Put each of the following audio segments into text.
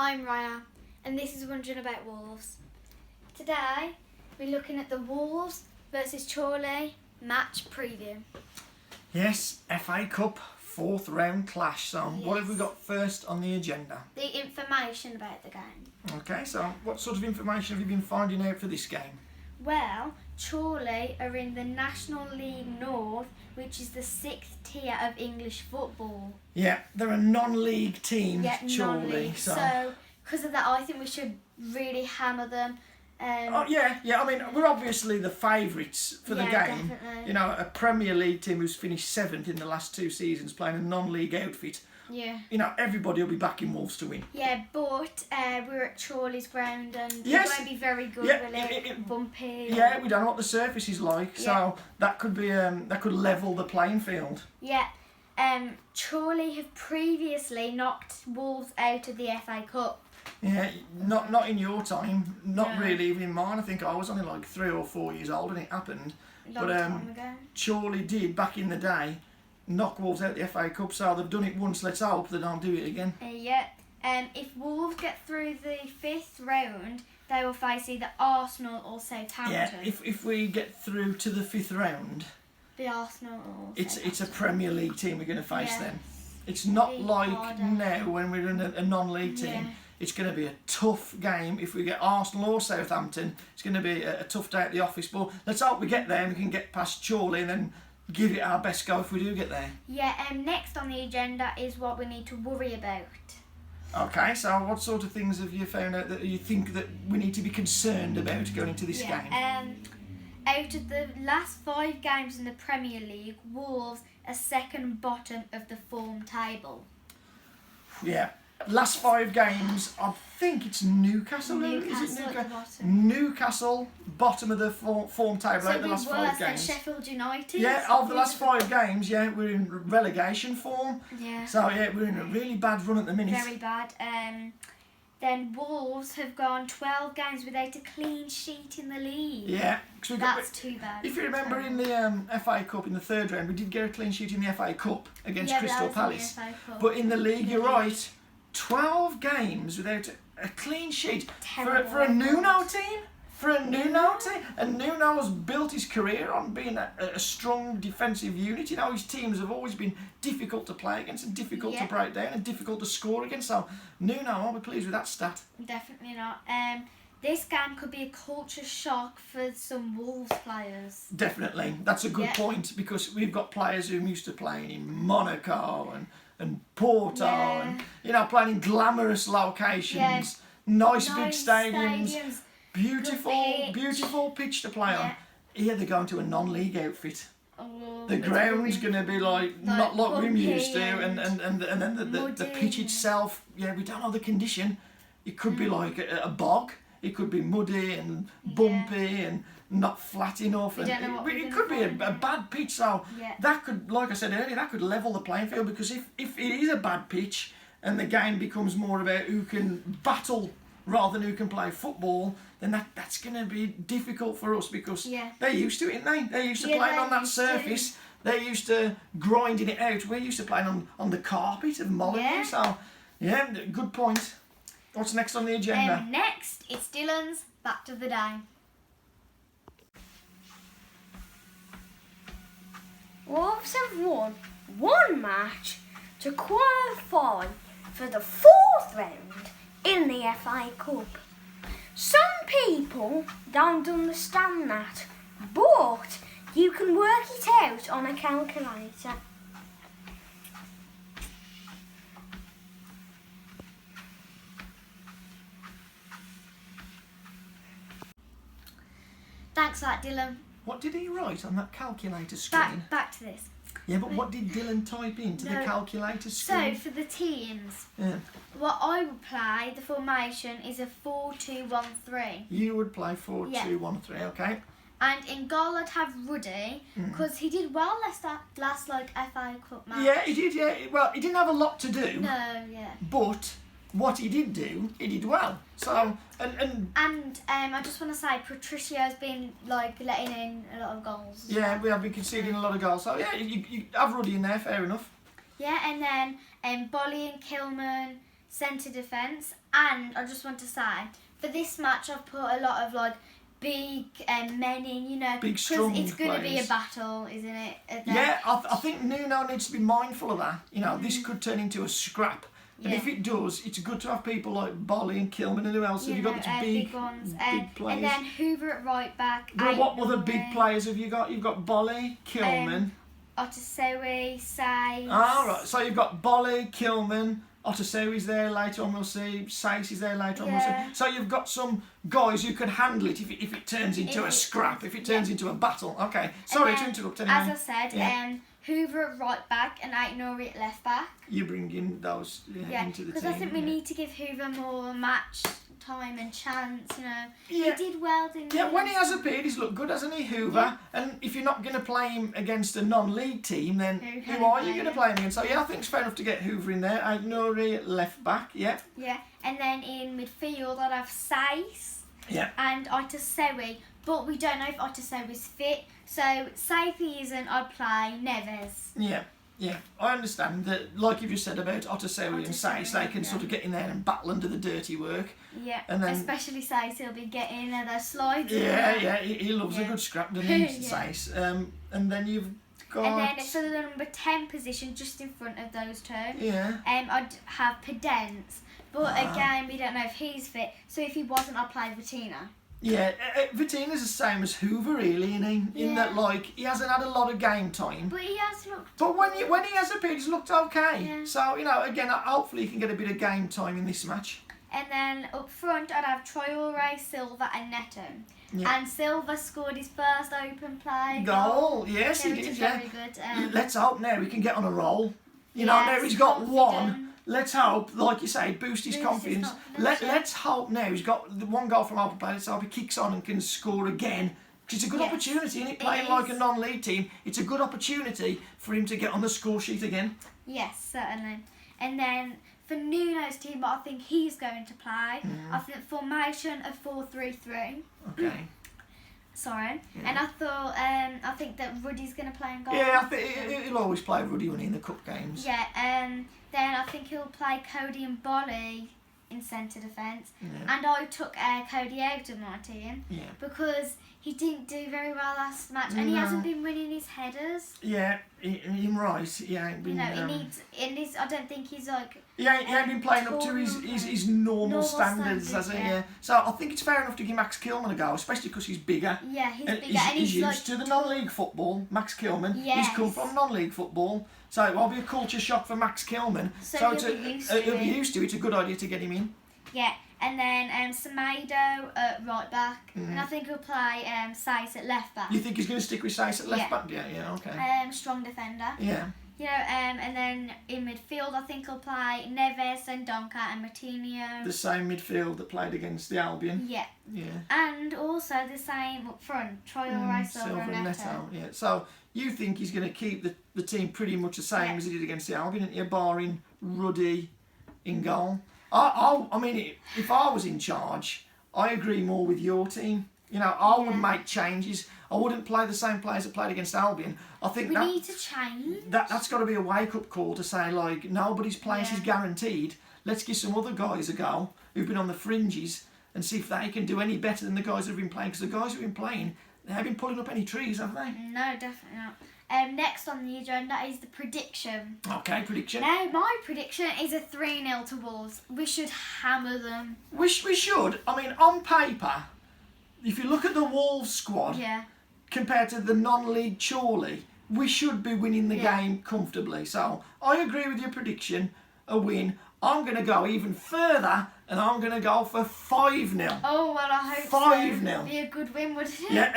I'm Raya, and this is Wondering About Wolves. Today, we're looking at the Wolves versus Chorley match preview. Yes, FA Cup, 4th round clash. So what have we got first on the agenda? The information about the game. Okay, so what sort of information have you been finding out for this game? Well, Chorley are in the National League North, which is the 6th tier of English football. Yeah, they're a non-league team, Yeah, Chorley. non-league. So, because of that, I think we should really hammer them. I mean, we're obviously the favourites for the game. Definitely. You know, a Premier League team who's finished 7th in the last 2 seasons playing a non-league outfit. Yeah. You know, everybody will be backing Wolves to win. Yeah, but we're at Chorley's ground and Yes. it won't be very good, Yeah, will it? Bumpy. Yeah, we don't know what the surface is like, so that could be that could level the playing field. Yeah. Chorley have previously knocked Wolves out of the FA Cup. Yeah, not in your time, not No. really even in mine. I think I was only like 3 or 4 years old when it happened. Long time ago. Chorley did back in the day knock Wolves out of the FA Cup, so they've done it once. Let's hope they don't do it again. If Wolves get through the 5th round, they will face either Arsenal or Southampton. Yeah, if we get through to the 5th round, the Arsenal or it's a Premier League team we're going to face Yeah. then. It's not Big like harder. now when we're in a non-league team. Yeah. It's going to be a tough game. If we get Arsenal or Southampton, it's going to be a tough day at the office. But let's hope we get there and we can get past Chorley and then give it our best go if we do get there. Yeah, next on the agenda is what we need to worry about. Okay, so what sort of things have you found out that you think that we need to be concerned about going into this game? Out of the last 5 games in the Premier League, Wolves are second bottom of the form table. Yeah. Last 5 games, I think it's Newcastle. Is it Newcastle at the bottom. Newcastle, bottom of the form table out of the last 5 than games. Sheffield United. Yeah, of the last 5 games, we're in relegation form. Yeah. So we're in a really bad run at the minute. Very bad. Then Wolves have gone 12 games without a clean sheet in the league. Yeah, That's too bad. If you remember in the FA Cup in the 3rd round, we did get a clean sheet in the FA Cup against Crystal Palace. But in the league, you're right, 12 games without a clean sheet for a Nuno team. And Nuno's built his career on being a strong defensive unit. You know, his teams have always been difficult to play against and difficult to break down and difficult to score against. So Nuno, I'll be pleased with that stat. Definitely not. This game could be a culture shock for some Wolves players. Definitely. That's a good point because we've got players who are used to playing in Monaco and Porto and, you know, playing in glamorous locations, nice big stadiums. Beautiful pitch to play on. Here they're going to a non-league outfit. The ground's going to be not like we're used to, and then the pitch itself. Yeah, we don't know the condition. It could be like a bog. It could be muddy and bumpy and not flat enough. And it could be a bad pitch. So that could, like I said earlier, that could level the playing field because if it is a bad pitch and the game becomes more about who can battle rather than who can play football, then that's going to be difficult for us because they're used to it, aren't they? They're used to playing on that surface. They're used to grinding it out. We're used to playing on the carpet of Molyneux. So, good point. What's next on the agenda? Next, it's Dylan's Fact of the Day. Wolves have won 1 match to qualify for the 4th round in the FA Cup. Some people don't understand that, but you can work it out on a calculator. Thanks for that, Dylan. What did he write on that calculator screen? Back to this. Yeah, but what did Dylan type into the calculator screen? So, for the teams, Yeah. what I would play, the formation, is a 4-2-1-3. You would play 4-2-1-3, okay. And in goal I'd have Ruddy, because he did well last FA Cup match. Yeah, he did, yeah. Well, he didn't have a lot to do. No, yeah. But what he did do, he did well. So, and I just want to say, Patricio's been letting in a lot of goals. Yeah, we have been conceding a lot of goals. So yeah, you have Ruddy in there, fair enough. Yeah, and then Bolly and Kilman, centre defence, and I just want to say, for this match I've put a lot of like big men in, you know, Big, because strong it's going to be a players. battle, isn't it? Yeah, I think Nuno needs to be mindful of that. You know, this could turn into a scrap. And Yeah. if it does, it's good to have people like Bolly and Kilman and who else have you got that's big ones. big players. And then Hoover at right back. Well, what other big Norrie, players have you got? You've got Bolly, Kilman. Otasewi, Say. Ah, right. So you've got Bolly, Kilman, Otasewi's there later on, we'll see. Sace is there later on, we'll Yeah. see. So you've got some guys who can handle it if it turns into a scrap, if it turns into a battle. Okay, sorry to interrupt anyway. As I said, Yeah. Hoover at right back and Norrie at left back. You bring in those Yeah, into the because team. I think we need to give Hoover more match time and chance, you know. Yeah. He did well, didn't he? Yeah, when he has appeared, he's looked good, hasn't he, Hoover? Yeah. And if you're not going to play him against a non-league team, then Who who can are play you going to him? play him against? So yeah, I think it's fair enough to get Hoover in there. Norrie at left back, yeah. Yeah, and then in midfield I'd have Sace Yeah. and Otasewi, but we don't know if Otasewi's fit. So say if he isn't, I'd play Neves. Yeah, yeah. I understand that, like you've just said about Otasewi and Sace, they can sort of get in there and battle under the dirty work. Yeah, And then- especially Sace, he'll be getting those slides. Yeah, he loves a Yeah. good scrap, doesn't he, Yeah. Sace? And then you've got... And then for the number 10 position, just in front of those two, Yeah. I'd have Pedence. But Ah. again, we don't know if he's fit. So if he wasn't, I'd play Vitina. Yeah, Vitina's the same as Hoover, really, isn't he? In Yeah. that, like, he hasn't had a lot of game time. But he has looked. But when he has appeared, he's looked okay. Yeah. So, you know, again, hopefully he can get a bit of game time in this match. And then up front, I'd have Traore, Silva, and Neto. Yeah. And Silva scored his first open play Goal, yes, Yeah, he which did, is yeah. very good. Let's hope now he can get on a roll. You know, Yes, now he's got one. confident. Let's hope, like you say, boost his Boost his confidence. confidence, yeah. Let's hope now he's got the one goal from open play. Let's hope he kicks on and can score again. Because it's a good Yes, opportunity, isn't it? it Playing like a is. non-league team, it's a good opportunity for him to get on the score sheet again. Yes, certainly. And then for Nuno's team, what I think he's going to play, I think formation of 4-3-3. Okay. Sorry. Yeah. And I think that Ruddy's going to play in goal. Yeah, I think he'll always play Ruddy when in the cup games. Yeah, then I think he'll play Cody and Bolly in centre defence. Yeah. And I took Cody out of my team Yeah. because he didn't do very well last match and he No. hasn't been winning his headers. Yeah, him right. He ain't been. You know, he needs. I don't think he's like. He ain't been playing up to his normal standards, has he? Yeah. So I think it's fair enough to give Max Kilman a go, especially because he's bigger. Yeah, he's And bigger and he's he's used to the non-league football, Max Kilman. Yes. He's come from non-league football, so it will be a culture shock for Max Kilman. So he'll be used to he'll be it. used to it. It's a good idea to get him in. Yeah, and then Semedo at right back, and I think he'll play Sace at left back. You think he's going to stick with Sace at left Yeah. back? Yeah, okay. Strong defender. Yeah. You know, and then in midfield, I think he'll play Neves and Donka and Martinho. The same midfield that played against the Albion. Yeah, Yeah. and also the same up front, Traore, Silva and Neto. Yeah. So you think he's going to keep the team pretty much the same Yeah. as he did against the Albion, aren't you? Barring Ruddy in goal. I mean, if I was in charge, I agree more with your team. You know, I would Yeah. make changes. I wouldn't play the same players that played against Albion. I think We need to change. that's got to be a wake-up call to say, like, nobody's place Yeah. is guaranteed. Let's give some other guys a go who've been on the fringes and see if they can do any better than the guys who've been playing. Because the guys who've been playing, they haven't been pulling up any trees, have they? No, definitely not. Next on the agenda is the prediction. Okay, prediction. Now, my prediction is a 3-0 to Wolves. We should hammer them. We should. I mean, on paper, if you look at the Wolves squad Yeah. compared to the non-league Chorley, we should be winning the Yeah. game comfortably. So I agree with your prediction, a win. I'm going to go even further, and I'm going to go for 5-0. Oh, well, I hope 5-0. so. Be a good win, wouldn't it? Yeah,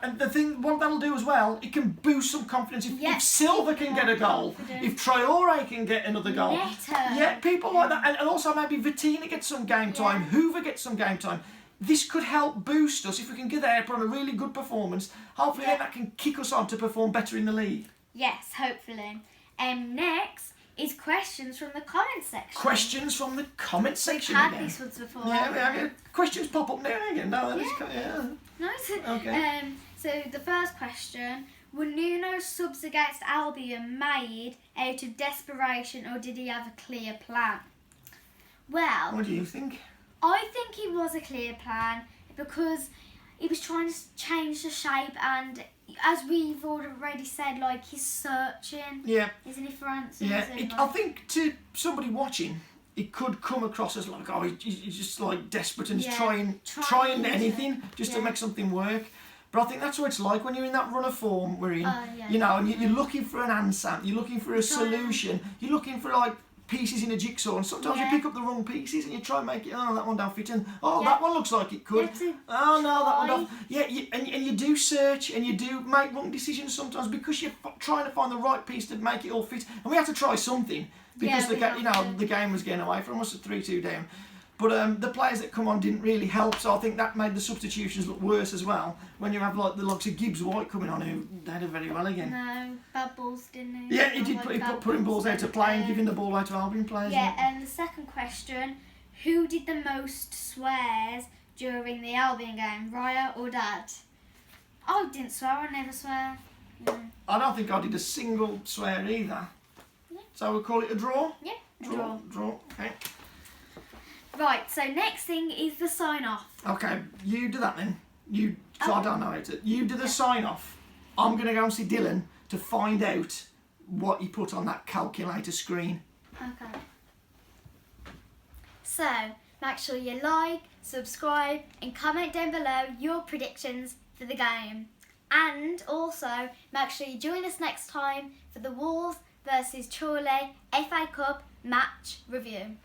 and the thing, what that'll do as well, it can boost some confidence. If Yes, Silva can get a goal, confident. if Traore can get another goal, Neto. yeah, people like that, and also maybe Vitina gets some game time, Yeah. Hoover gets some game time. This could help boost us if we can get there, put on a really good performance. Hopefully, Yeah. then that can kick us on to perform better in the league. Yes, hopefully. Next is questions from the comment section. Questions from the comment We've section had again. these ones before. Yeah, haven't we have, yeah. Questions pop up now and again. No, that is yeah. Nice. Okay. So the first question: were Nuno's subs against Albion made out of desperation, or did he have a clear plan? Well, What do you think? I think it was a clear plan because he was trying to change the shape, and as we've already said, like, he's searching, Yeah. isn't he, for answers? Yeah, and, I think to somebody watching, it could come across as like, oh, he's just like desperate and he's trying anything just to make something work. But I think that's what it's like when you're in that run of form we're in. You know, and you're looking for an answer, you're looking for a solution, you're looking for like pieces in a jigsaw, and sometimes you pick up the wrong pieces and you try and make it, oh, that one don't fit, and that one looks like it could. Oh no, that one don't. Yeah, and you do search and you do make wrong decisions sometimes because you're trying to find the right piece to make it all fit. And we had to try something because the game was getting away from us at 3-2 down. But the players that come on didn't really help, so I think that made the substitutions look worse as well. When you have like the likes of Gibbs White coming on, who did very well again. No, bad balls, didn't he? Yeah, he did. He putting balls out to play and giving the ball out to Albion players. Yeah, and the second question: who did the most swears during the Albion game, Raya or Dad? I didn't swear. I never swear. I don't think I did a single swear either. Yeah. So we'll call it a draw. Yeah, Draw. Okay. Right. So next thing is the sign off. Okay, you do that then. I don't know it. You do the sign off. I'm gonna go and see Dylan to find out what he put on that calculator screen. Okay. So make sure you like, subscribe, and comment down below your predictions for the game. And also make sure you join us next time for the Wolves versus Chorley FA Cup match review.